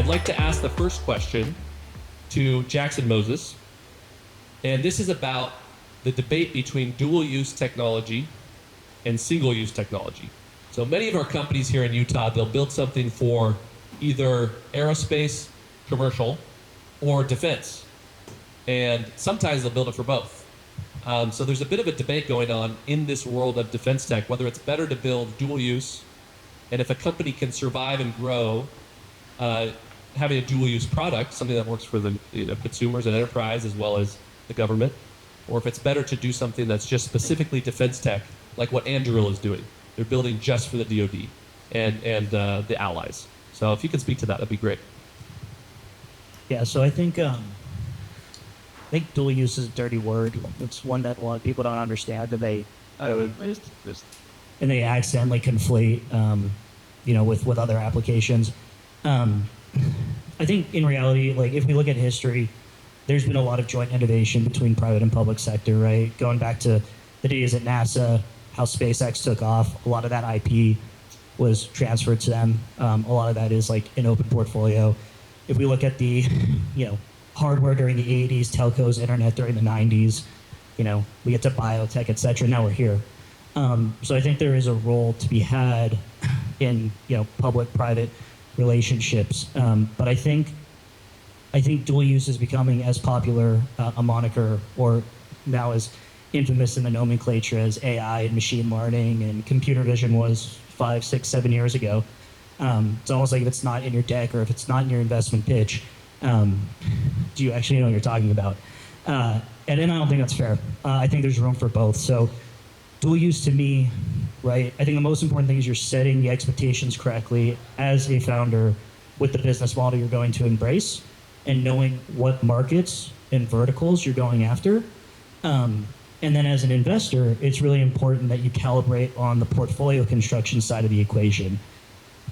I'd like to ask the first question to Jackson Moses. And this is about the debate between dual-use technology and single-use technology. So many of our companies here in Utah, they'll build something for either aerospace, commercial, or defense. And sometimes they'll build it for both. So there's a bit of a debate going on in this world of defense tech, whether it's better to build dual-use, and if a company can survive and grow having a dual-use product, something that works for the consumers and enterprise as well as the government, or if it's better to do something that's just specifically defense tech, like what Anduril is doing. They're building just for the DoD and the allies. So if you could speak to that, that'd be great. Yeah, so I think dual use is a dirty word. It's one that a lot of people don't understand, and they accidentally conflate, with other applications. I think in reality, like if we look at history, there's been a lot of joint innovation between private and public sector, right? Going back to the days at NASA, how SpaceX took off, a lot of that IP was transferred to them. A lot of that is like an open portfolio. If we look at the, hardware during the 80s, telcos, internet during the 90s, we get to biotech, et cetera. Now we're here. So I think there is a role to be had in, public-private relationships. But I think dual use is becoming as popular a moniker, or now as infamous in the nomenclature as AI and machine learning and computer vision was 5, 6, 7 years ago. It's almost like if it's not in your deck or if it's not in your investment pitch, do you actually know what you're talking about? And then I don't think that's fair. I think there's room for both. So dual use to me, right, I think the most important thing is you're setting the expectations correctly as a founder with the business model you're going to embrace and knowing what markets and verticals you're going after. And then as an investor, it's really important that you calibrate on the portfolio construction side of the equation,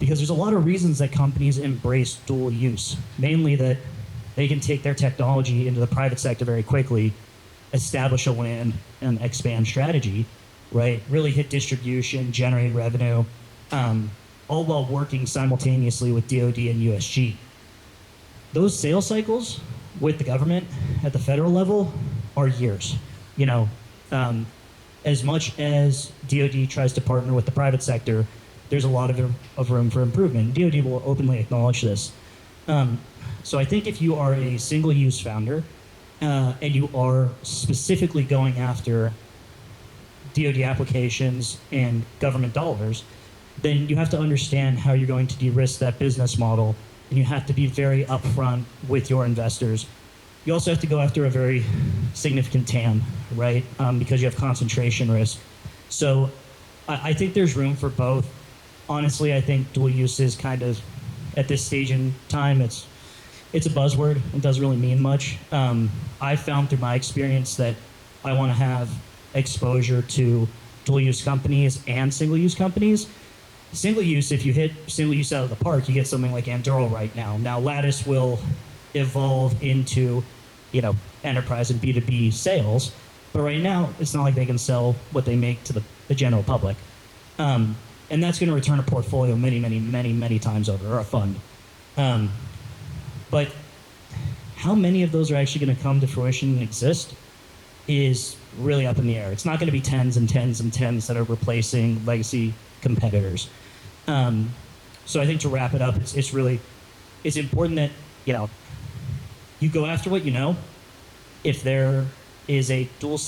because there's a lot of reasons that companies embrace dual use, mainly that they can take their technology into the private sector very quickly, establish a land and expand strategy, right? Really hit distribution, generate revenue, all while working simultaneously with DoD and USG. Those sales cycles with the government at the federal level are years. As much as DoD tries to partner with the private sector, there's a lot of room for improvement. DoD will openly acknowledge this. So I think if you are a single-use founder and you are specifically going after DoD applications and government dollars, then you have to understand how you're going to de-risk that business model, and you have to be very upfront with your investors. You also have to go after a very significant TAM, right? Because you have concentration risk. So I think there's room for both. Honestly, I think dual use is kind of, at this stage in time, it's a buzzword. It doesn't really mean much. I found through my experience that I want to have exposure to dual use companies and single use companies. Single use, if you hit single use out of the park, you get something like Anduril right now. Now Lattice will evolve into, enterprise and B2B sales, but right now it's not like they can sell what they make to the general public. And that's going to return a portfolio many times over, or a fund. But how many of those are actually going to come to fruition and exist is really up in the air. It's not going to be tens and tens and tens that are replacing legacy competitors. So I think to wrap it up, it's important that, you go after what you know. If there is a dual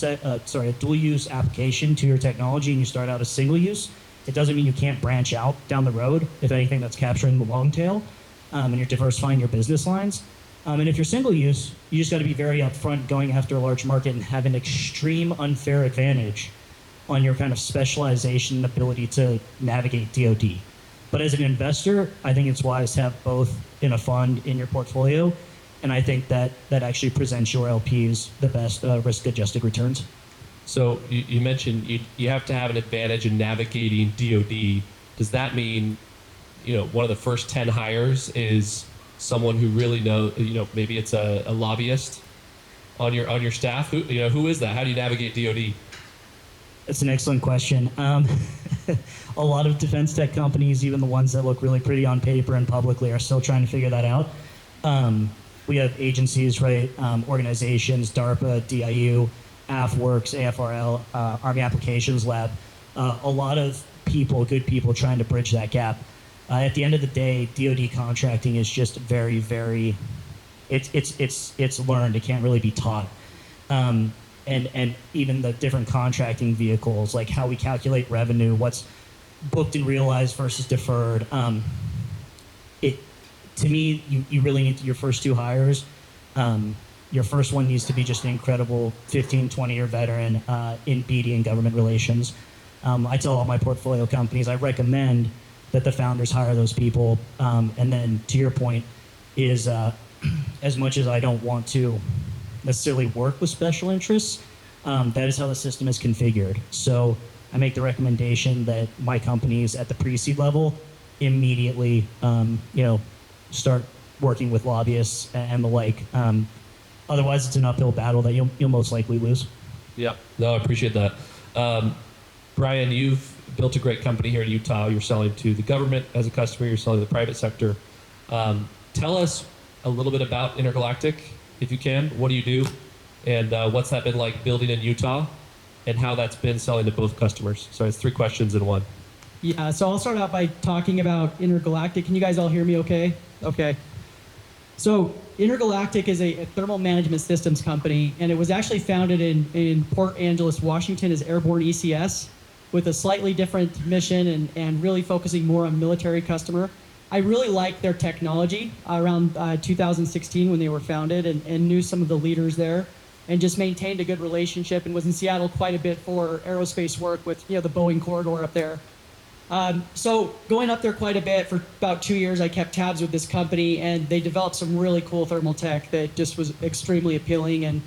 use application to your technology and you start out as single use, it doesn't mean you can't branch out down the road. If anything, that's capturing the long tail, and you're diversifying your business lines. And if you're single use, you just got to be very upfront going after a large market and have an extreme unfair advantage on your kind of specialization and ability to navigate DoD. But as an investor, I think it's wise to have both in a fund in your portfolio. And I think that actually presents your LPs the best risk-adjusted returns. So you mentioned you have to have an advantage in navigating DoD. Does that mean, one of the first 10 hires is someone who really knows, maybe it's a lobbyist on your staff? Who is that? How do you navigate DoD? It's an excellent question. A lot of defense tech companies, even the ones that look really pretty on paper and publicly, are still trying to figure that out. We have agencies, right? Organizations, DARPA, DIU, AFWorks, AFRL, Army Applications Lab. A lot of people, good people, trying to bridge that gap. At the end of the day, DoD contracting is just very, very. It's learned. It can't really be taught. And even the different contracting vehicles, like how we calculate revenue, what's booked and realized versus deferred. To me, you really need your first two hires. Your first one needs to be just an incredible 15, 20-year veteran in BD and government relations. I tell all my portfolio companies, I recommend that the founders hire those people. And then to your point is, as much as I don't want to necessarily work with special interests, that is how the system is configured. So I make the recommendation that my companies at the pre-seed level immediately, start working with lobbyists and the like. Otherwise, it's an uphill battle that you'll most likely lose. Yeah, no, I appreciate that. Brian, you've built a great company here in Utah. You're selling to the government as a customer. You're selling to the private sector. Tell us a little bit about Intergalactic, if you can. What do you do? And what's that been like building in Utah? And how that's been selling to both customers. So it's 3 questions in one. Yeah, so I'll start out by talking about Intergalactic. Can you guys all hear me okay? Okay. So Intergalactic is a thermal management systems company, and it was actually founded in Port Angeles, Washington as Airborne ECS with a slightly different mission and really focusing more on military customer. I really liked their technology around 2016 when they were founded and knew some of the leaders there and just maintained a good relationship and was in Seattle quite a bit for aerospace work with the Boeing corridor up there. So going up there quite a bit for about 2 years, I kept tabs with this company, and they developed some really cool thermal tech that just was extremely appealing, and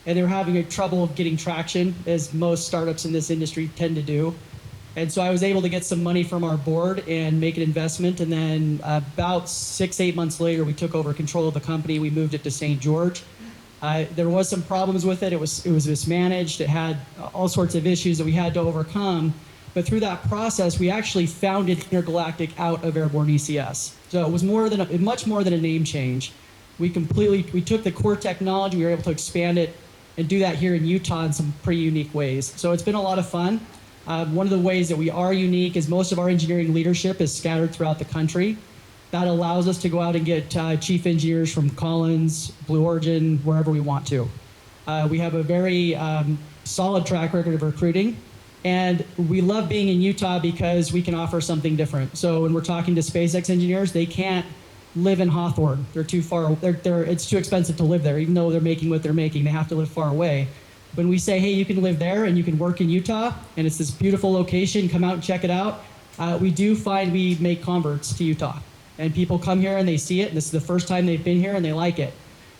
they were having a trouble of getting traction, as most startups in this industry tend to do. And so I was able to get some money from our board and make an investment, and then about 6-8 months later, we took over control of the company. We moved it to St. George. There was some problems with it. It was mismanaged. It had all sorts of issues that we had to overcome. But through that process, we actually founded Intergalactic out of Airborne ECS. So it was much more than a name change. We took the core technology, we were able to expand it and do that here in Utah in some pretty unique ways. So it's been a lot of fun. One of the ways that we are unique is most of our engineering leadership is scattered throughout the country. That allows us to go out and get chief engineers from Collins, Blue Origin, wherever we want to. We have a very solid track record of recruiting. And we love being in Utah because we can offer something different. So when we're talking to SpaceX engineers, they can't live in Hawthorne. They're too far. It's too expensive to live there. Even though they're making what they're making, they have to live far away. When we say, hey, you can live there and you can work in Utah, and it's this beautiful location, come out and check it out, we do find we make converts to Utah. And people come here and they see it, and this is the first time they've been here and they like it.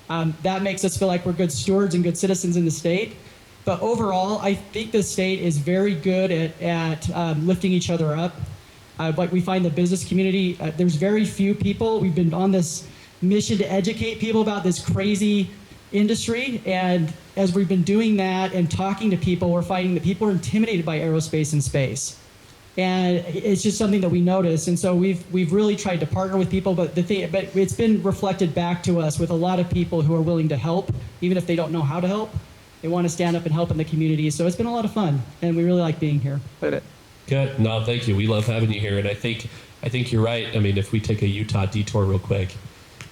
That makes us feel like we're good stewards and good citizens in the state. But overall, I think the state is very good at lifting each other up. But we find the business community, there's very few people. We've been on this mission to educate people about this crazy industry. And as we've been doing that and talking to people, we're finding that people are intimidated by aerospace and space. And it's just something that we notice. And so we've really tried to partner with people, but it's been reflected back to us with a lot of people who are willing to help, even if they don't know how to help. They want to stand up and help in the community. So it's been a lot of fun, and we really like being here. Good. No, thank you. We love having you here, and I think you're right. I mean, if we take a Utah detour real quick,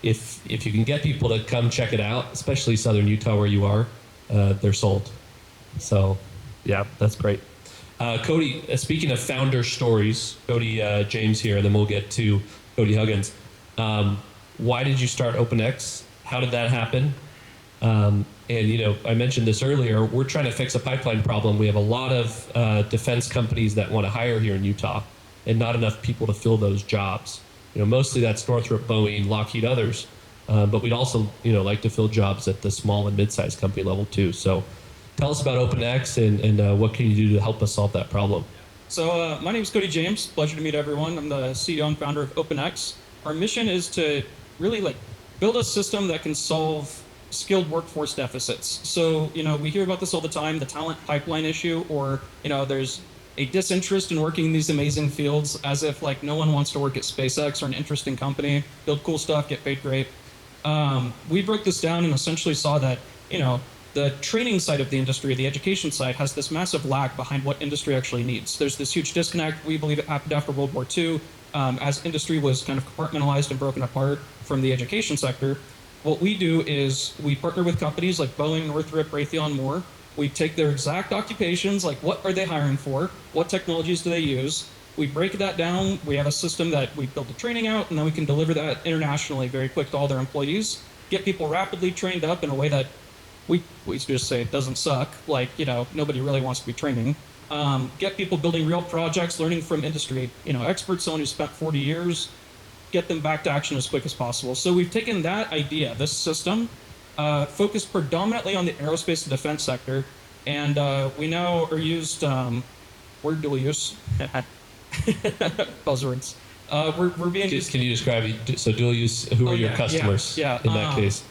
if you can get people to come check it out, especially southern Utah where you are, they're sold. So, yeah, that's great. Cody, speaking of founder stories, Cody James here, and then we'll get to Cody Huggins. Why did you start OpenX? How did that happen? And, I mentioned this earlier, we're trying to fix a pipeline problem. We have a lot of defense companies that want to hire here in Utah and not enough people to fill those jobs. Mostly that's Northrop, Boeing, Lockheed, others. But we'd also, like to fill jobs at the small and mid-sized company level too. So tell us about OpenX and what can you do to help us solve that problem? So my name is Cody James. Pleasure to meet everyone. I'm the CEO and founder of OpenX. Our mission is to really build a system that can solve skilled workforce deficits. So, we hear about this all the time, the talent pipeline issue, or, there's a disinterest in working in these amazing fields, as if like no one wants to work at SpaceX or an interesting company, build cool stuff, get paid great. We broke this down and essentially saw that, the training side of the industry, the education side, has this massive lag behind what industry actually needs. There's this huge disconnect. We believe it happened after World War II, as industry was kind of compartmentalized and broken apart from the education sector. What we do is we partner with companies like Boeing, Northrop, Raytheon, more. We take their exact occupations, like what are they hiring for, what technologies do they use. We break that down. We have a system that we build the training out, and then we can deliver that internationally very quick to all their employees, get people rapidly trained up in a way that we just say it doesn't suck, like, nobody really wants to be training. Get people building real projects, learning from industry, experts, someone who spent 40 years, get them back to action as quick as possible. So we've taken that idea, this system, focused predominantly on the aerospace and defense sector, and we now are used, we're dual use, buzzwords. We're being used. Can you describe, so dual use, who are your customers in that case?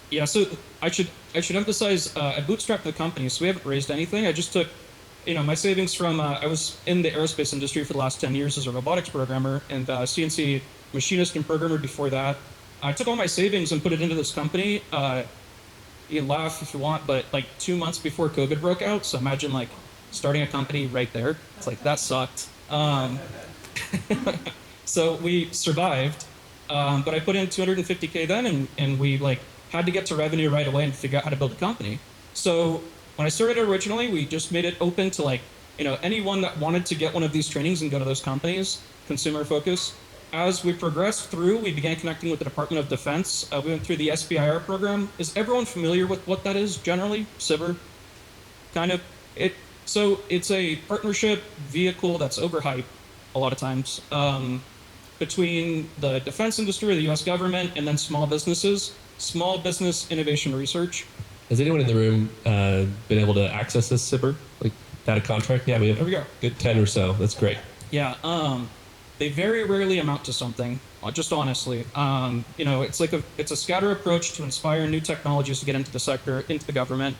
Yeah, so I should emphasize, I bootstrapped the company, so we haven't raised anything. I just took, my savings from, I was in the aerospace industry for the last 10 years as a robotics programmer and CNC machinist and programmer before that. I took all my savings and put it into this company. You can laugh if you want, but like 2 months before COVID broke out, so imagine like starting a company right there. It's like, that sucked. So we survived, but I put in $250K then, and we like had to get to revenue right away and figure out how to build a company. So when I started originally, we just made it open to like, anyone that wanted to get one of these trainings and go to those companies, consumer focus. As we progressed through, we began connecting with the Department of Defense. We went through the SBIR program. Is everyone familiar with what that is generally? SBIR? Kind of. So it's a partnership vehicle that's overhyped a lot of times between the defense industry, the US government, and then small businesses, small business innovation research. Has anyone in the room been able to access this SBIR, like data contract? Yeah, we have. There we go. Good 10 or so. That's great. Yeah. They very rarely amount to something, just honestly. It's a scatter approach to inspire new technologies to get into the sector, into the government.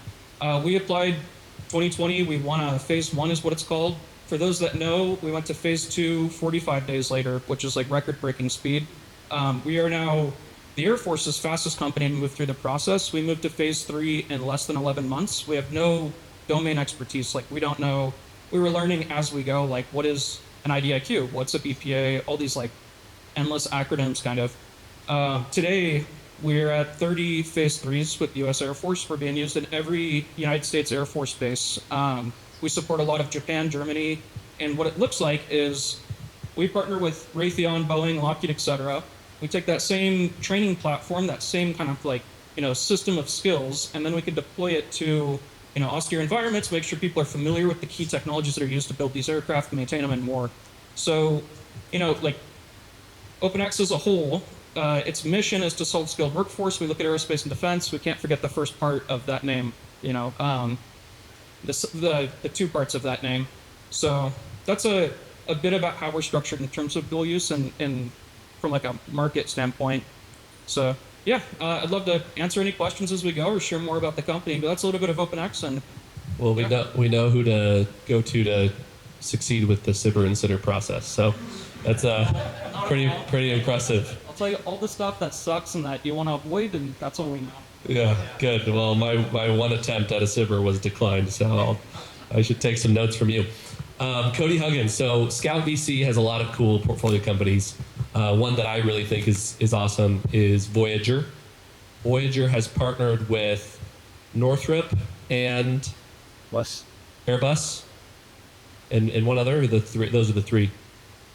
We applied 2020. We won a phase 1 is what it's called. For those that know, we went to phase 2 45 days later, which is like record-breaking speed. We are now the Air Force's fastest company to move through the process. We moved to phase 3 in less than 11 months. We have no domain expertise. Like, we don't know. We were learning as we go, like, what is an IDIQ? What's a BPA? All these, like, endless acronyms, kind of. Today, we're at 30 phase 3s with the U.S. Air Force. We're being used in every United States Air Force base. We support a lot of Japan, Germany, and what it looks like is we partner with Raytheon, Boeing, Lockheed, etc. We take that same training platform, that same kind of like, system of skills, and then we can deploy it to, austere environments, make sure people are familiar with the key technologies that are used to build these aircraft, maintain them, and more. So, like OpenX as a whole, its mission is to solve skilled workforce. We look at aerospace and defense. We can't forget the first part of that name, the two parts of that name. So that's a bit about how we're structured in terms of dual use and from like a market standpoint. So yeah, I'd love to answer any questions as we go or share more about the company, but that's a little bit of OpenX. And well, we know who to go to succeed with the SBIR and SITR process. So that's pretty impressive. I'll tell you all the stuff that sucks and that you want to avoid, and that's all we know. Yeah, good. Well, my one attempt at a SBIR was declined, so I should take some notes from you. Cody Huggins. So scout.vc has a lot of cool portfolio companies. One that I really think is awesome is Voyager. Voyager has partnered with Northrop and Airbus and one other. Those are the three.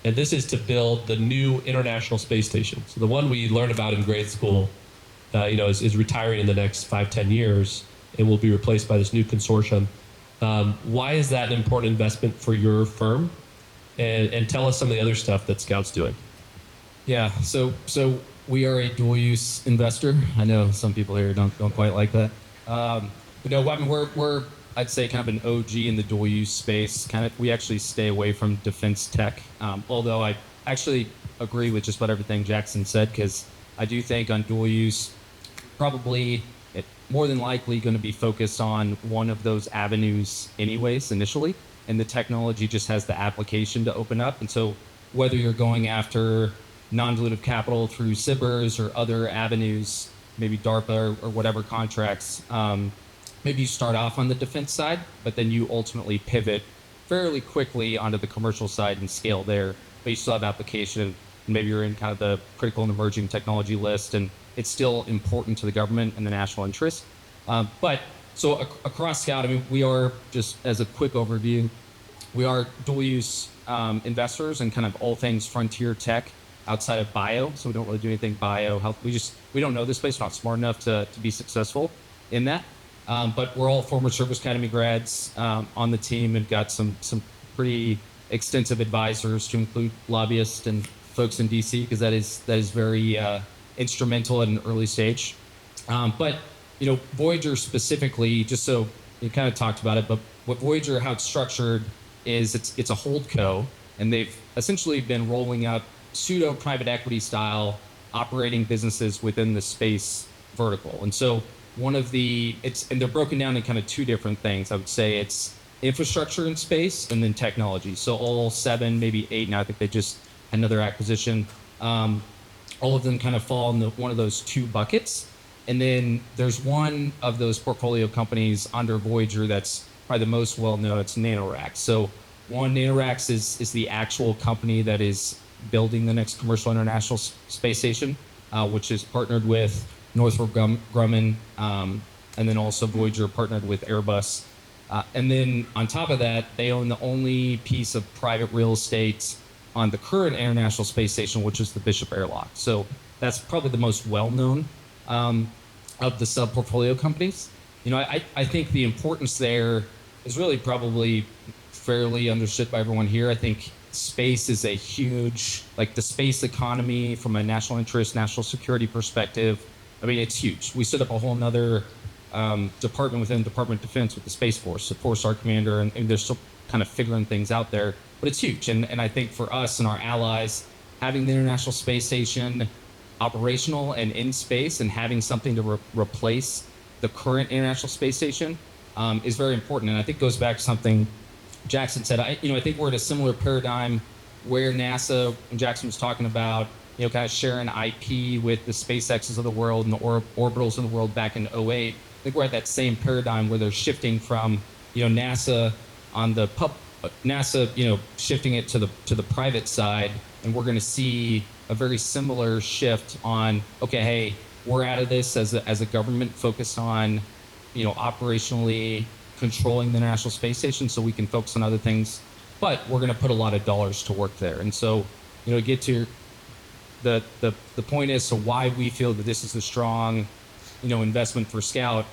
And this is to build the new International Space Station. So the one we learned about in grade school, is retiring in the next 5-10 years and will be replaced by this new consortium. Why is that an important investment for your firm? And tell us some of the other stuff that Scout's doing. Yeah, so we are a dual-use investor. I know some people here don't quite like that. But no, I mean we're I'd say kind of an OG in the dual-use space. We actually stay away from defense tech. Although I actually agree with just about everything Jackson said, because I do think on dual-use, probably more than likely going to be focused on one of those avenues anyways initially, and the technology just has the application to open up. And so whether you're going after non-dilutive capital through SIBRs or other avenues, maybe DARPA or whatever contracts, maybe you start off on the defense side, but then you ultimately pivot fairly quickly onto the commercial side and scale there, but you still have application, and maybe you're in kind of the critical and emerging technology list, and it's still important to the government and the national interest. But so across Scout, I mean, we are, just as a quick overview, we are dual use investors in kind of all things frontier tech outside of bio. So we don't really do anything bio, health. We don't know this space. We're not smart enough to be successful in that. But we're all former service academy grads on the team, and got some pretty extensive advisors, to include lobbyists and folks in DC, because that is very instrumental at an early stage. But Voyager specifically, just so you kind of talked about it, but what Voyager, how it's structured is it's a holdco, and they've essentially been rolling up pseudo private equity style operating businesses within the space vertical. And so and they're broken down in kind of two different things. I would say it's infrastructure in space and then technology. So all 7, maybe 8 now, I think they just had another acquisition. All of them kind of fall in one of those two buckets. And then there's one of those portfolio companies under Voyager that's probably the most well-known. It's NanoRacks. So NanoRacks is the actual company that is building the next commercial international space station, which is partnered with Northrop Grumman, and then also Voyager partnered with Airbus. And then on top of that, they own the only piece of private real estate on the current International Space Station, which is the Bishop Airlock. So that's probably the most well-known of the sub-portfolio companies. I think the importance there is really probably fairly understood by everyone here. I think space is a huge, like the space economy from a national interest, national security perspective. I mean, it's huge. We set up a whole nother department within the Department of Defense with the Space Force, the 4-star commander, and they're still kind of figuring things out there. But it's huge. And I think for us and our allies, having the International Space Station operational and in space and having something to replace the current International Space Station is very important. And I think it goes back to something Jackson said. I think we're at a similar paradigm where NASA, when Jackson was talking about, kind of sharing IP with the SpaceXs of the world and the orbitals of the world back in 2008. I think we're at that same paradigm where they're shifting from, NASA shifting it to the private side, and we're going to see a very similar shift on, okay, hey, we're out of this as a government focused on, operationally controlling the International Space Station so we can focus on other things, but we're going to put a lot of dollars to work there. And so, get to the point as to why we feel that this is a strong, investment for Scout.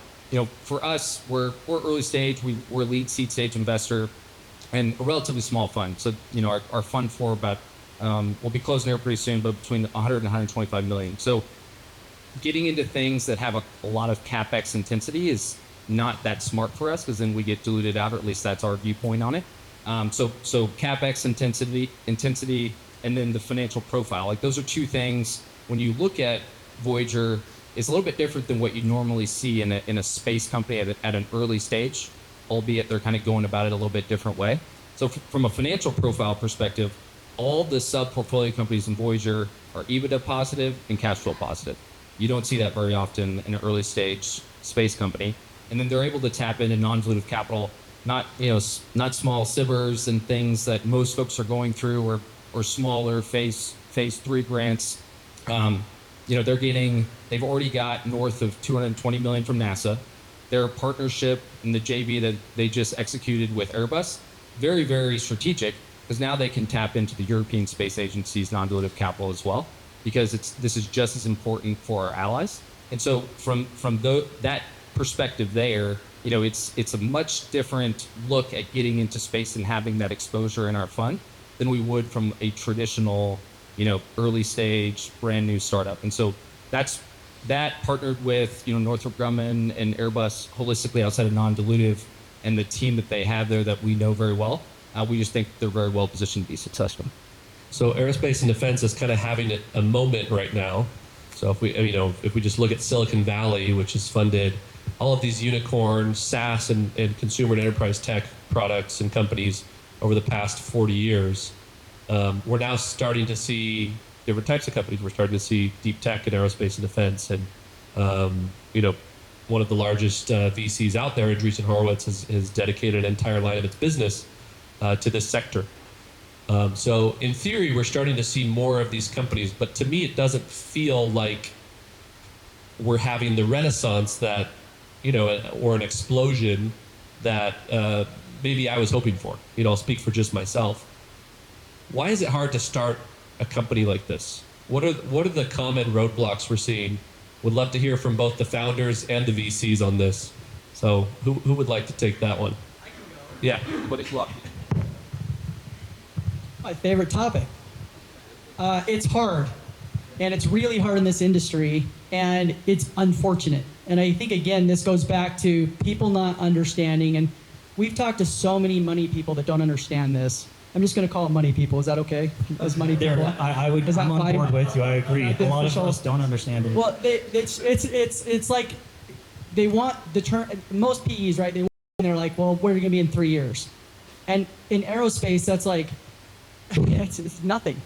For us, we're early stage. We're lead seed stage investor, and a relatively small fund. So, our fund for about we'll be closing here pretty soon, but between 100 and 125 million. So, getting into things that have a lot of capex intensity is not that smart for us, because then we get diluted out, or at least that's our viewpoint on it. So capex intensity, and then the financial profile. Like, those are two things when you look at Voyager, it's a little bit different than what you normally see in a space company at an early stage, albeit they're kind of going about it a little bit different way. So from a financial profile perspective, all the sub-portfolio companies in Voyager are EBITDA positive and cash flow positive. You don't see that very often in an early stage space company. And then they're able to tap into non-dilutive capital, not small SIBRs and things that most folks are going through, or smaller phase 3 grants. They've already got north of 220 million from NASA. Their partnership in the JV that they just executed with Airbus, very, very strategic, because now they can tap into the European Space Agency's non-dilutive capital as well, because this is just as important for our allies. And so from that perspective there, it's a much different look at getting into space and having that exposure in our fund than we would from a traditional, early stage, brand new startup. And so that partnered with, Northrop Grumman and Airbus holistically outside of non-dilutive, and the team that they have there that we know very well, we just think they're very well positioned to be successful. So aerospace and defense is kind of having a moment right now. So if we just look at Silicon Valley, which has funded all of these unicorn SaaS and consumer and enterprise tech products and companies over the past 40 years, we're now starting to see different types of companies. We're starting to see deep tech and aerospace and defense, and one of the largest VCs out there, Andreessen Horowitz, has dedicated an entire line of its business to this sector. So in theory, we're starting to see more of these companies, but to me, it doesn't feel like we're having the renaissance that, or an explosion that maybe I was hoping for. I'll speak for just myself. Why is it hard to start a company like this? What are the common roadblocks we're seeing? Would love to hear from both the founders and the VCs on this. So who would like to take that one? I can go. Yeah, what is luck? My favorite topic. It's hard, and it's really hard in this industry, and it's unfortunate. And I think, again, this goes back to people not understanding, and we've talked to so many money people that don't understand this. I'm just going to call them money people. Is that okay? As money people? I would. Is that I'm on fine? board with you. I agree. A lot of Official? us don't understand it. Well, it's like they want the term. Most PEs, right? They're like, well, where are you going to be in 3 years? And in aerospace, that's like, it's nothing.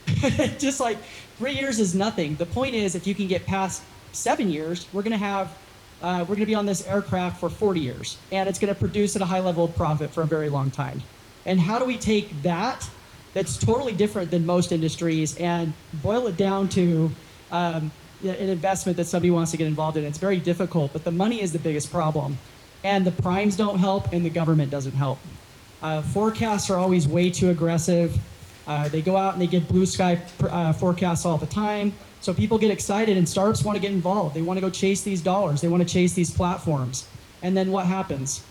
Just like 3 years is nothing. The point is, if you can get past 7 years, we're going to be on this aircraft for 40 years, and it's going to produce at a high level of profit for a very long time. And how do we take that, that's totally different than most industries, and boil it down to an investment that somebody wants to get involved in? It's very difficult, but the money is the biggest problem. And the primes don't help, and the government doesn't help. Forecasts are always way too aggressive. They go out and they give blue sky forecasts all the time. So people get excited, and startups want to get involved. They want to go chase these dollars. They want to chase these platforms. And then what happens?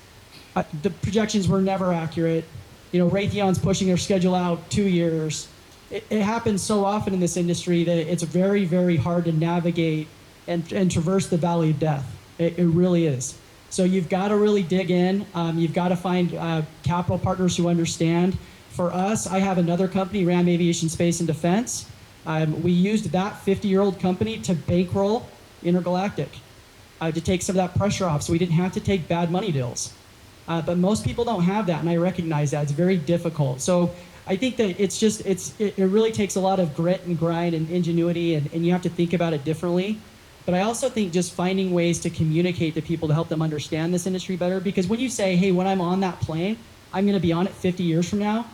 The projections were never accurate. Raytheon's pushing their schedule out 2 years. It happens so often in this industry that it's very, very hard to navigate and traverse the valley of death. It really is. So you've got to really dig in. You've got to find capital partners who understand. For us, I have another company, Ram Aviation, Space, and Defense. We used that 50-year-old company to bankroll Intergalactic, to take some of that pressure off, so we didn't have to take bad money deals. But most people don't have that, and I recognize that. It's very difficult. So I think that it really takes a lot of grit and grind and ingenuity, and you have to think about it differently. But I also think just finding ways to communicate to people to help them understand this industry better, because when you say, hey, when I'm on that plane, I'm going to be on it 50 years from now,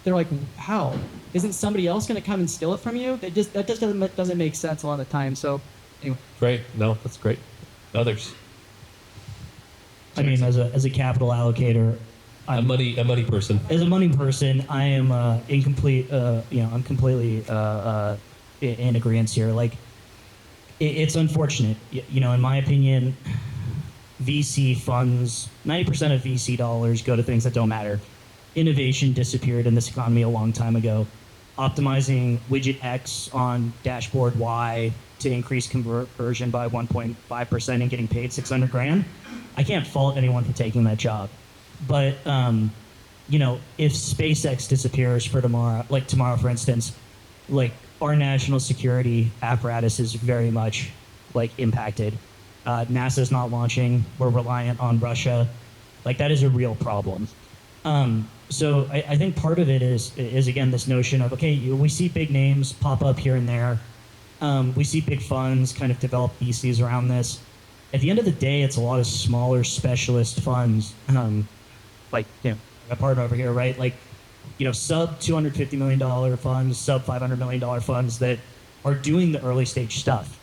they're like, how? Isn't somebody else going to come and steal it from you? That just doesn't make sense a lot of the time. So anyway. Great. No, that's great. Others? I mean, as a capital allocator, A money person. as a money person, I am incomplete. I'm completely in agreement here. Like, it's unfortunate. In my opinion, VC funds, 90% of VC dollars go to things that don't matter. Innovation disappeared in this economy a long time ago. Optimizing widget X on dashboard Y to increase conversion by 1.5% and getting paid $600,000. I can't fault anyone for taking that job. But, if SpaceX disappears for tomorrow, for instance, our national security apparatus is very much, impacted. NASA's not launching. We're reliant on Russia. That is a real problem. So I think part of it is again, this notion of, okay, we see big names pop up here and there. We see big funds kind of develop theses around this. At the end of the day, it's a lot of smaller specialist funds, a partner over here, right? Sub $250 million funds, sub $500 million funds that are doing the early stage stuff.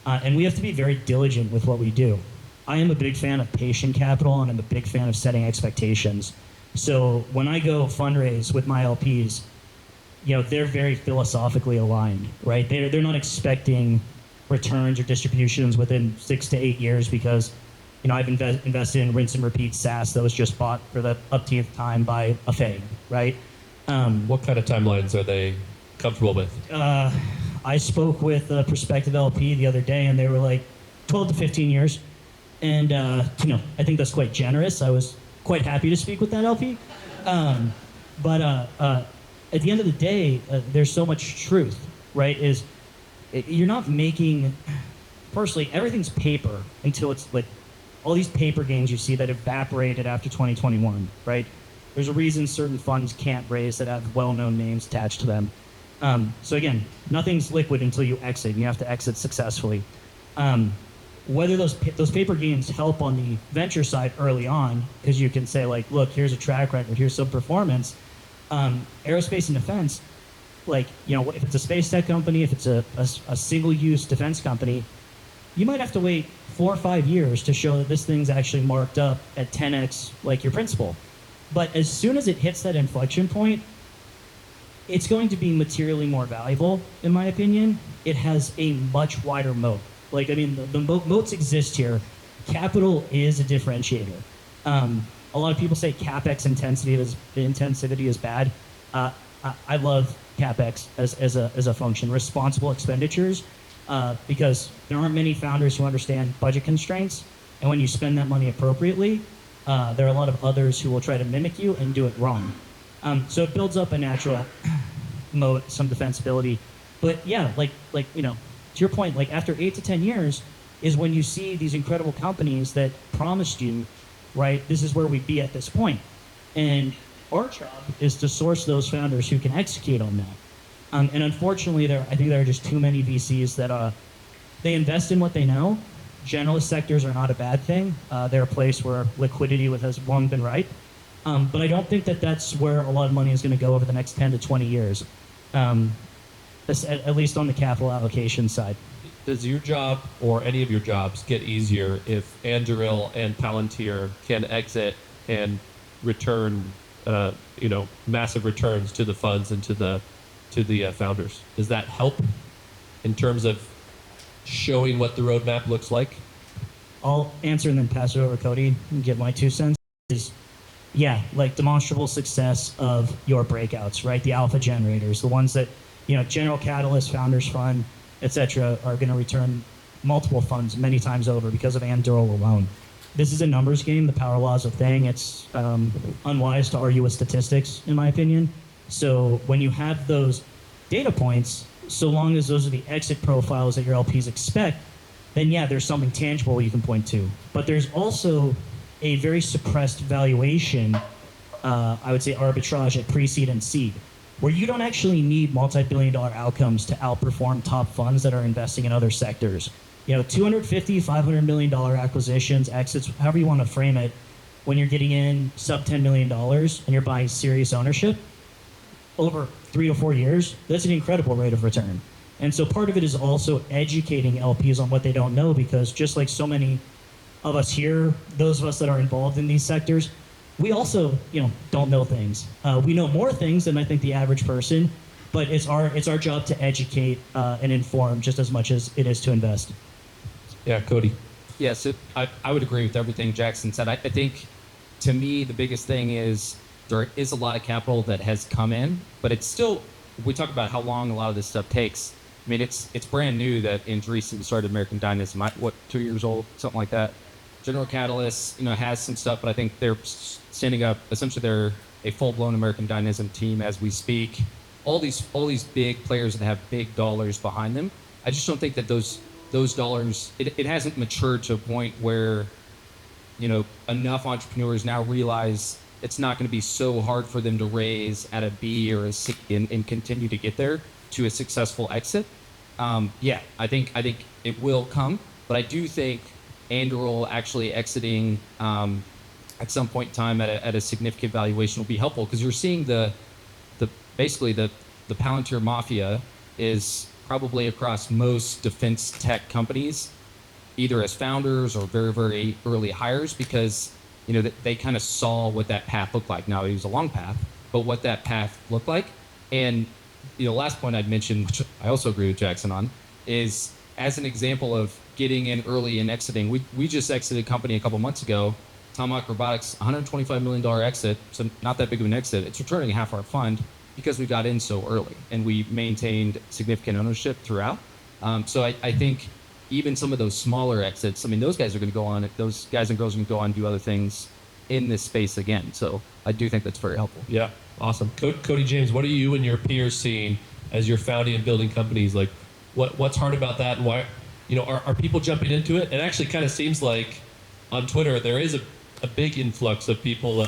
And we have to be very diligent with what we do. I am a big fan of patient capital, and I'm a big fan of setting expectations. So when I go fundraise with my LPs, they're very philosophically aligned, right? They're not expecting returns or distributions within 6 to 8 years because, I've invested in rinse and repeat SaaS that was just bought for the upteenth time by a FANG, right? What kind of timelines are they comfortable with? I spoke with a prospective LP the other day, and they were like 12 to 15 years. And, I think that's quite generous. I was quite happy to speak with that LP. But at the end of the day, there's so much truth, right? You're not making, personally, everything's paper until it's all these paper gains you see that evaporated after 2021, right? There's a reason certain funds can't raise that have well-known names attached to them. So again, nothing's liquid until you exit. You have to exit successfully. Whether those paper gains help on the venture side early on, because you can say like, look, here's a track record, here's some performance. Aerospace and defense, like, you know, if it's a space tech company, if it's a single-use defense company, you might have to wait 4 or 5 years to show that this thing's actually marked up at 10x like your principal. But as soon as it hits that inflection point, it's going to be materially more valuable, in my opinion. It has a much wider moat. Like, I mean, the moats exist here. Capital is a differentiator. A lot of people say CapEx intensity is bad. I love CapEx as a function, responsible expenditures, because there aren't many founders who understand budget constraints. And when you spend that money appropriately, there are a lot of others who will try to mimic you and do it wrong. So it builds up a natural moat, some defensibility. But yeah, like you know, to your point, like after 8 to 10 years is when you see these incredible companies that promised you, right, this is where we'd be at this point. And our job is to source those founders who can execute on that. And unfortunately, I think there are just too many VCs that they invest in what they know. Generalist sectors are not a bad thing. They're a place where liquidity has long been ripe. But I don't think that that's where a lot of money is going to go over the next 10 to 20 years, at least on the capital allocation side. Does your job or any of your jobs get easier if Anduril and Palantir can exit and return, massive returns to the funds and to the founders? Does that help in terms of showing what the roadmap looks like? I'll answer and then pass it over to Cody and give my 2 cents. Yeah, like demonstrable success of your breakouts, right? The alpha generators, the ones that, General Catalyst, Founders Fund, etc., are going to return multiple funds many times over because of Anduril alone. This is a numbers game. The power law is a thing. It's unwise to argue with statistics, in my opinion. So when you have those data points, so long as those are the exit profiles that your LPs expect, then yeah, there's something tangible you can point to. But there's also a very suppressed valuation, I would say arbitrage at pre-seed and seed, where you don't actually need multi-billion-dollar outcomes to outperform top funds that are investing in other sectors. $250, $500 million acquisitions, exits, however you want to frame it, when you're getting in sub $10 million and you're buying serious ownership over 3 to 4 years, that's an incredible rate of return. And so part of it is also educating LPs on what they don't know, because just like so many of us here, those of us that are involved in these sectors, we also, don't know things. We know more things than I think the average person, but it's our job to educate and inform just as much as it is to invest. Yeah, Cody. Yes, I would agree with everything Jackson said. I think, to me, the biggest thing is there is a lot of capital that has come in, but it's still, we talk about how long a lot of this stuff takes. I mean, it's brand new that Andreessen started American Dynamism, 2 years old, something like that. General Catalyst, has some stuff, but I think they're standing up. Essentially, they're a full-blown American Dynamism team as we speak. All these big players that have big dollars behind them. I just don't think that those dollars, it hasn't matured to a point where, enough entrepreneurs now realize it's not going to be so hard for them to raise at a B or a C and continue to get there to a successful exit. I think it will come, but I do think Anduril actually exiting at some point in time at a significant valuation will be helpful, because you're seeing the Palantir mafia is probably across most defense tech companies, either as founders or very, very early hires, because they kind of saw what that path looked like. Now, it was a long path, but what that path looked like. And last point I'd mention, which I also agree with Jackson on, is as an example of getting in early and exiting. We just exited a company a couple months ago, Tomahawk Robotics, $125 million exit, so not that big of an exit. It's returning half our fund because we got in so early and we maintained significant ownership throughout. So I think even some of those smaller exits, those guys are going to go on, those guys and girls are going to go on and do other things in this space again. So I do think that's very helpful. Yeah, awesome. Cody James, what are you and your peers seeing as you're founding and building companies? Like, what's hard about that, and why? Are people jumping into it? It actually kind of seems like on Twitter, there is a big influx of people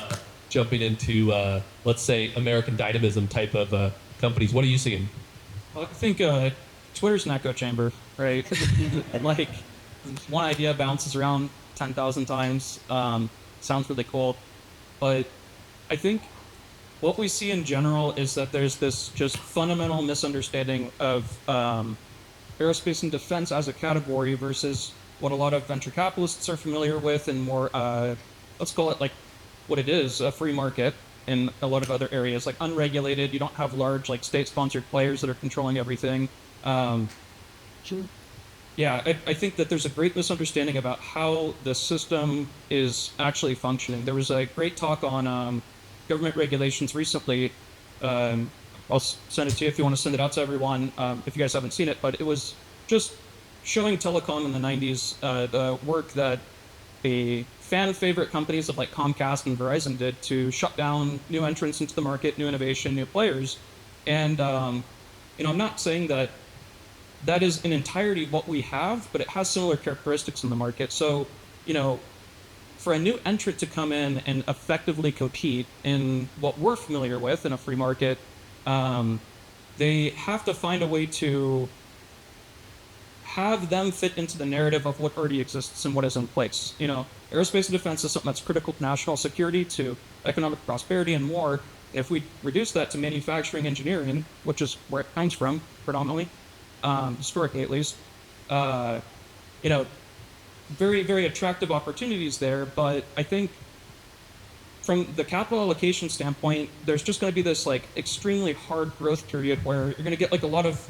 jumping into, let's say, American dynamism type of companies. What are you seeing? Well, I think Twitter's an echo chamber, right? Like, one idea bounces around 10,000 times. Sounds really cool. But I think what we see in general is that there's this just fundamental misunderstanding of aerospace and defense as a category versus what a lot of venture capitalists are familiar with and more, let's call it like what it is, a free market in a lot of other areas, like unregulated. You don't have large like state-sponsored players that are controlling everything. Yeah, I think that there's a great misunderstanding about how the system is actually functioning. There was a great talk on government regulations recently. I'll send it to you if you want to send it out to everyone, if you guys haven't seen it. But it was just showing telecom in the 90s, the work that the fan favorite companies of like Comcast and Verizon did to shut down new entrants into the market, new innovation, new players. And, I'm not saying that that is in entirety what we have, but it has similar characteristics in the market. So, for a new entrant to come in and effectively compete in what we're familiar with in a free market, they have to find a way to have them fit into the narrative of what already exists and what is in place. Aerospace and defense is something that's critical to national security, to economic prosperity, and more. If we reduce that to manufacturing engineering, which is where it comes from predominantly, historically at least, very, very attractive opportunities there. But I think from the capital allocation standpoint, there's just going to be this like extremely hard growth period where you're going to get like a lot of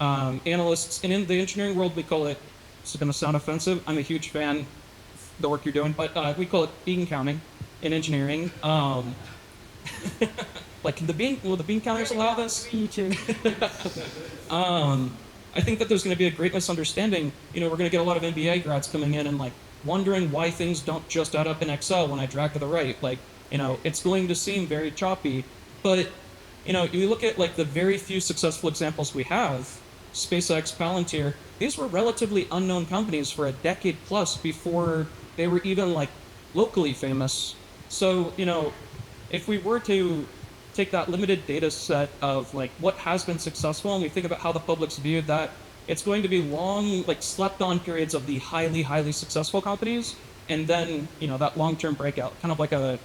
analysts, and in the engineering world, we call it, this is going to sound offensive, I'm a huge fan of the work you're doing, but we call it bean counting in engineering. Like, will the bean counters allow this? Me too. I think that there's going to be a great misunderstanding. We're going to get a lot of MBA grads coming in and like wondering why things don't just add up in Excel when I drag to the right. Like, it's going to seem very choppy, but you look at like the very few successful examples we have, SpaceX, Palantir, these were relatively unknown companies for a decade plus before they were even like locally famous. So, if we were to take that limited data set of like what has been successful and we think about how the public's viewed that, it's going to be long, like slept on periods of the highly, highly successful companies, and then, that long-term breakout, kind of like a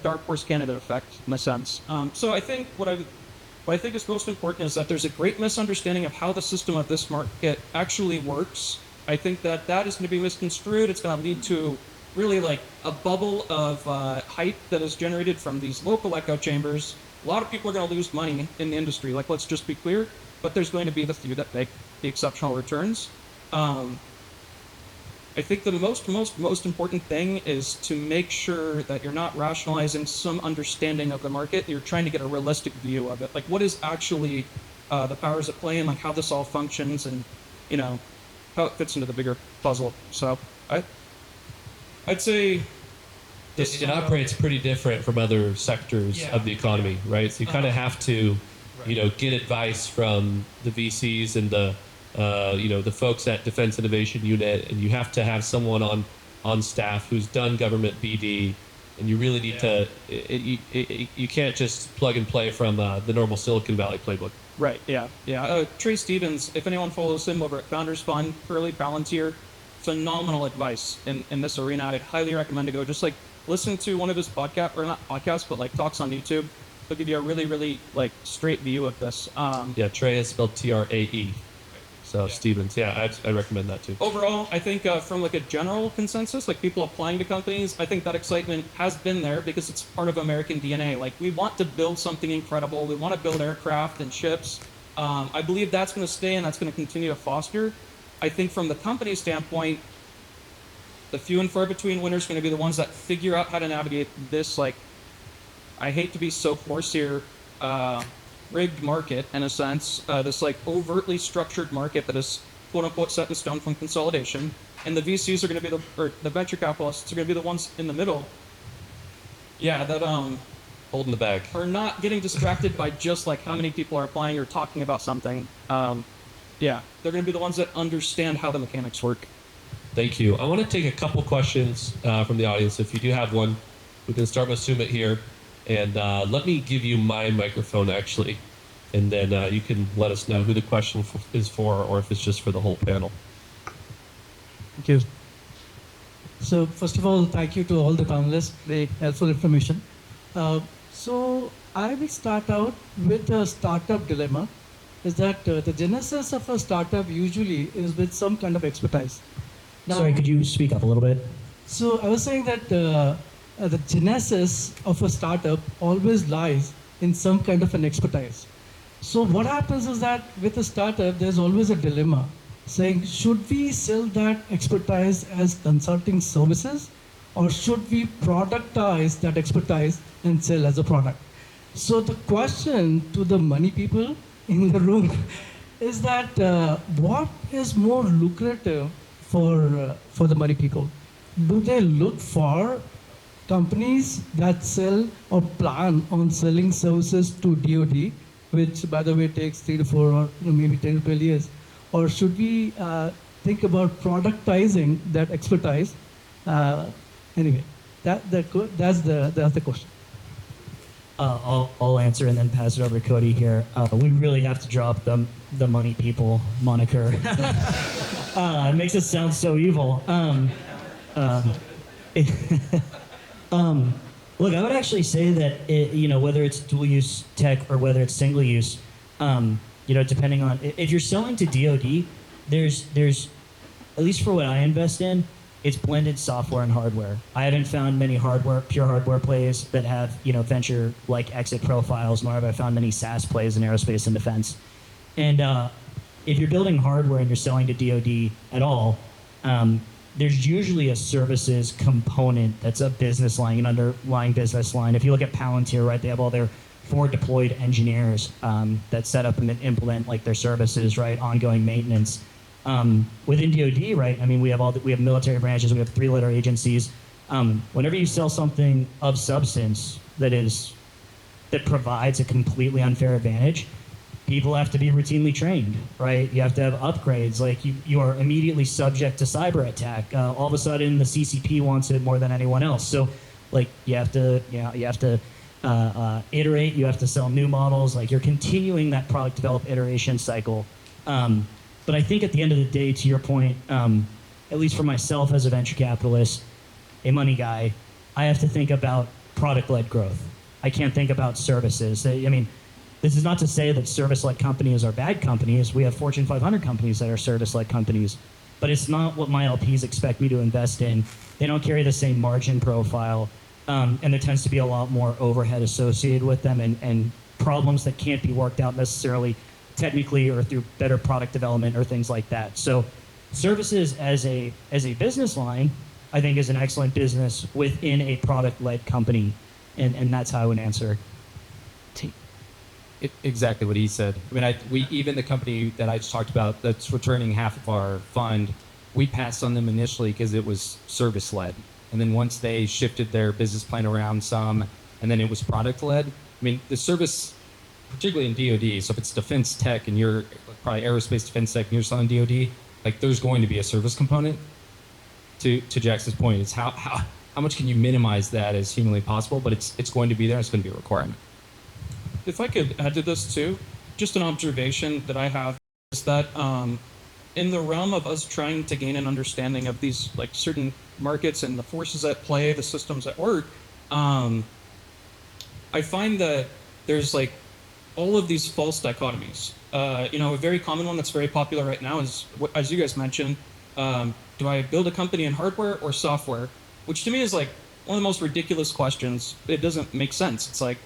dark horse candidate effect in a sense. So I think what I think is most important is that there's a great misunderstanding of how the system of this market actually works. I think that is going to be misconstrued. It's going to lead to really like a bubble of hype that is generated from these local echo chambers. A lot of people are going to lose money in the industry. Like, let's just be clear. But there's going to be the few that make the exceptional returns. I think the most important thing is to make sure that you're not rationalizing some understanding of the market. You're trying to get a realistic view of it. Like, what is actually the powers at play and like how this all functions and, how it fits into the bigger puzzle. So I'd say It operates pretty different from other sectors of the economy, right? So you kind of have to, get advice from the VCs and the folks at Defense Innovation Unit, and you have to have someone on staff who's done government BD, and you really need to. You can't just plug and play from the normal Silicon Valley playbook. Right. Yeah. Trey Stevens, if anyone follows him over at Founders Fund, early Palantir, phenomenal advice in this arena. I'd highly recommend to go just like listen to one of his podcasts, or not podcasts, but like talks on YouTube. They'll give you a really, really like straight view of this. Trey is spelled Trae. So Stevens, I recommend that too. Overall, I think from like a general consensus, like people applying to companies, I think that excitement has been there because it's part of American DNA. Like, we want to build something incredible. We want to build aircraft and ships. I believe that's going to stay and that's going to continue to foster. I think from the company standpoint, the few and far between winners are going to be the ones that figure out how to navigate this, like, I hate to be so coarse here, rigged market in a sense, this like overtly structured market that is quote unquote set in stone from consolidation, and the VCs are going to be the venture capitalists are going to be the ones in the middle. That holding the bag, are not getting distracted by just like how many people are applying or talking about something. They're going to be the ones that understand how the mechanics work. Thank you. I want to take a couple questions from the audience. If you do have one, we can start with Sumit here. And let me give you my microphone, actually. And then you can let us know who the question is for or if it's just for the whole panel. Thank you. So first of all, thank you to all the panelists, very helpful information. So I will start out with a startup dilemma, is that the genesis of a startup usually is with some kind of expertise. Now, Sorry, could you speak up a little bit? so I was saying that the genesis of a startup always lies in some kind of an expertise. So what happens is that with a startup, there's always a dilemma saying, should we sell that expertise as consulting services, or should we productize that expertise and sell as a product? So the question to the money people in the room is that what is more lucrative for the money people? Do they look for companies that sell or plan on selling services to DoD, which by the way takes 3 to 4 or maybe 10 to 12 years? Or should we think about productizing that expertise? Anyway, that's the question. I'll answer and then pass it over to Cody here. We really have to drop the money people moniker. It makes us sound so evil. Look, I would actually say that whether it's dual use tech or whether it's single use, depending on if you're selling to DoD, there's at least for what I invest in, it's blended software and hardware. I haven't found many pure hardware plays that have venture like exit profiles, nor have I found many SaaS plays in aerospace and defense. And if you're building hardware and you're selling to DoD at all, there's usually a services component that's a business line, an underlying business line. If you look at Palantir, right, they have all their forward deployed engineers that set up and implement like their services, right, ongoing maintenance. Within DoD, right, I mean, we have military branches, we have 3-letter agencies. Whenever you sell something of substance that provides a completely unfair advantage, people have to be routinely trained, right? You have to have upgrades. Like you are immediately subject to cyber attack. All of a sudden, the CCP wants it more than anyone else. So, like, you have to iterate. You have to sell new models. Like, you're continuing that product develop iteration cycle. But I think at the end of the day, to your point, at least for myself as a venture capitalist, a money guy, I have to think about product-led growth. I can't think about services. I mean, this is not to say that service-led companies are bad companies. We have Fortune 500 companies that are service-led companies, but it's not what my LPs expect me to invest in. They don't carry the same margin profile, and there tends to be a lot more overhead associated with them and problems that can't be worked out necessarily technically or through better product development or things like that. So services as a business line, I think is an excellent business within a product-led company, and that's how I would answer. Exactly what he said. I mean, we even the company that I just talked about that's returning half of our fund, we passed on them initially because it was service-led. And then once they shifted their business plan around some, and then it was product-led. I mean, the service, particularly in DoD, so if it's defense tech and you're probably aerospace defense tech and you're selling DoD, like there's going to be a service component. To Jackson's point, it's how much can you minimize that as humanly possible, but it's going to be there. It's going to be a requirement. If I could add to this too, just an observation that I have is that in the realm of us trying to gain an understanding of these like certain markets and the forces at play, the systems at work, I find that there's like all of these false dichotomies. A very common one that's very popular right now is, as you guys mentioned, do I build a company in hardware or software? Which to me is like one of the most ridiculous questions. It doesn't make sense. It's like,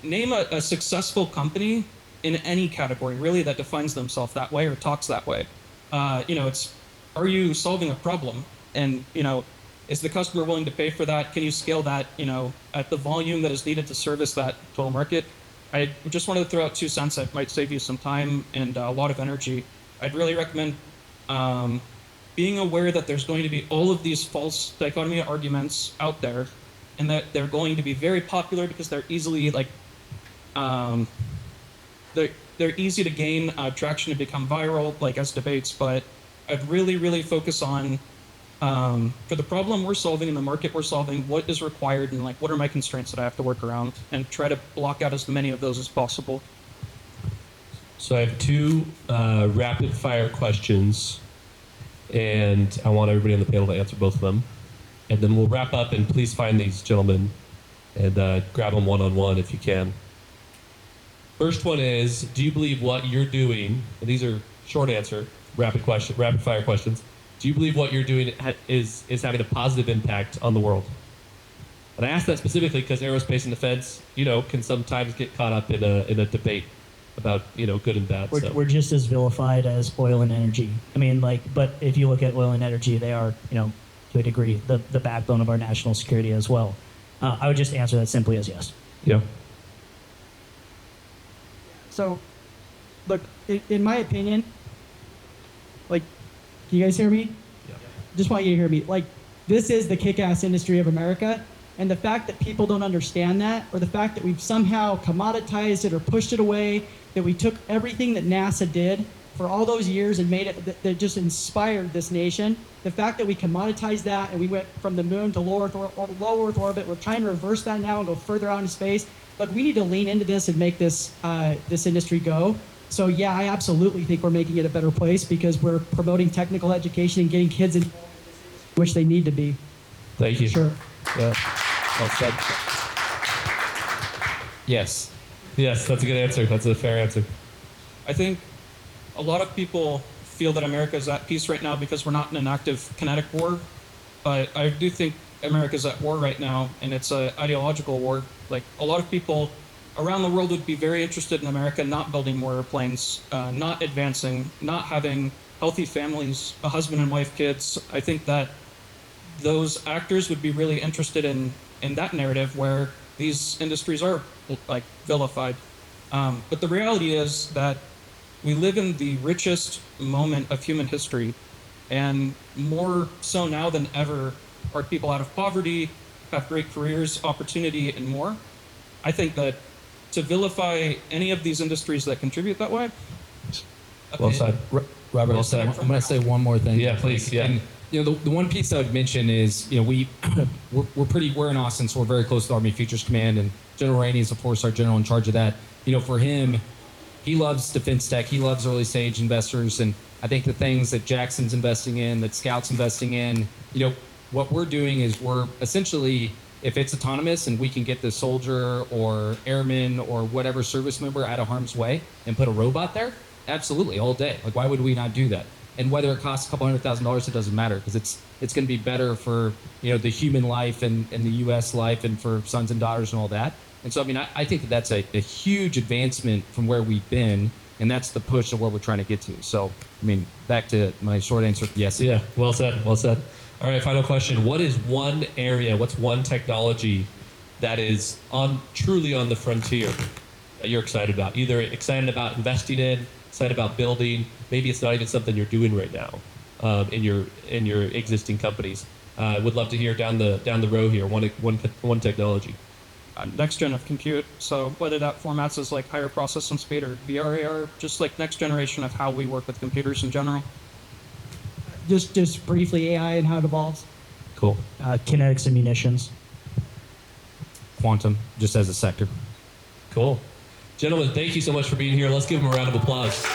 name a successful company in any category, really, that defines themselves that way or talks that way. It's, are you solving a problem? And, is the customer willing to pay for that? Can you scale that, at the volume that is needed to service that total market? I just wanted to throw out 2 cents that might save you some time and a lot of energy. I'd really recommend being aware that there's going to be all of these false dichotomy arguments out there, and that they're going to be very popular because they're easily they're easy to gain traction to become viral, like as debates. But I'd really focus on for the problem we're solving and the market we're solving, what is required and like what are my constraints that I have to work around, and try to block out as many of those as possible. So I have two rapid fire questions, and I want everybody on the panel to answer both of them. And then we'll wrap up, and please find these gentlemen and grab them one-on-one if you can. First one is, do you believe what you're doing, and these are short answer, rapid fire questions. Do you believe what you're doing is having a positive impact on the world? And I ask that specifically because aerospace and defense, can sometimes get caught up in a debate about, good and bad. We're just as vilified as oil and energy. I mean, but if you look at oil and energy, they are, to a degree, the backbone of our national security as well. I would just answer that simply as yes. Yeah. So, look, in my opinion, can you guys hear me? Yeah. Just want you to hear me. This is the kick-ass industry of America, and the fact that people don't understand that, or the fact that we've somehow commoditized it or pushed it away, that we took everything that NASA did for all those years and made it, that just inspired this nation, the fact that we commoditized that and we went from the moon to low Earth orbit, we're trying to reverse that now and go further out in space. Look, we need to lean into this and make this industry go. So yeah, I absolutely think we're making it a better place because we're promoting technical education and getting kids involved in this industry, which they need to be. Thank you. Sure. Yeah. Well said. Yes. Yes, that's a good answer. That's a fair answer. I think a lot of people feel that America is at peace right now because we're not in an active kinetic war, but I do think America's at war right now, and it's an ideological war. A lot of people around the world would be very interested in America not building more airplanes, not advancing, not having healthy families, a husband and wife, kids. I think that those actors would be really interested in that narrative where these industries are vilified. But the reality is that we live in the richest moment of human history, and more so now than ever are people out of poverty, have great careers, opportunity, and more. I think that to vilify any of these industries that contribute that way. Well said. Robert, Well said. I'm going to say one more thing. Yeah, please. Yeah. And, the one piece I would mention is, we're in Austin, so we're very close to Army Futures Command, and General Rainey is, of course, our general in charge of that. For him, he loves defense tech. He loves early stage investors, and I think the things that Jackson's investing in, that Scout's investing in, what we're doing is we're essentially, if it's autonomous and we can get the soldier or airman or whatever service member out of harm's way and put a robot there, absolutely, all day. Why would we not do that? And whether it costs a couple $100,000, it doesn't matter, because it's going to be better for the human life and the U.S. life and for sons and daughters and all that. And so, I think that that's a huge advancement from where we've been, and that's the push of where we're trying to get to. So, back to my short answer, yes. Yeah, well said, well said. All right, final question. What is one area, what's one technology that is truly on the frontier that you're excited about? Either excited about investing in, excited about building, maybe it's not even something you're doing right now in your existing companies. Would love to hear down the row here, one technology. Next gen of compute, so whether that formats as higher processing speed or VRAR, just next generation of how we work with computers in general. Just briefly, AI and how it evolves. Cool. Kinetics and munitions. Quantum, just as a sector. Cool. Gentlemen, thank you so much for being here. Let's give them a round of applause.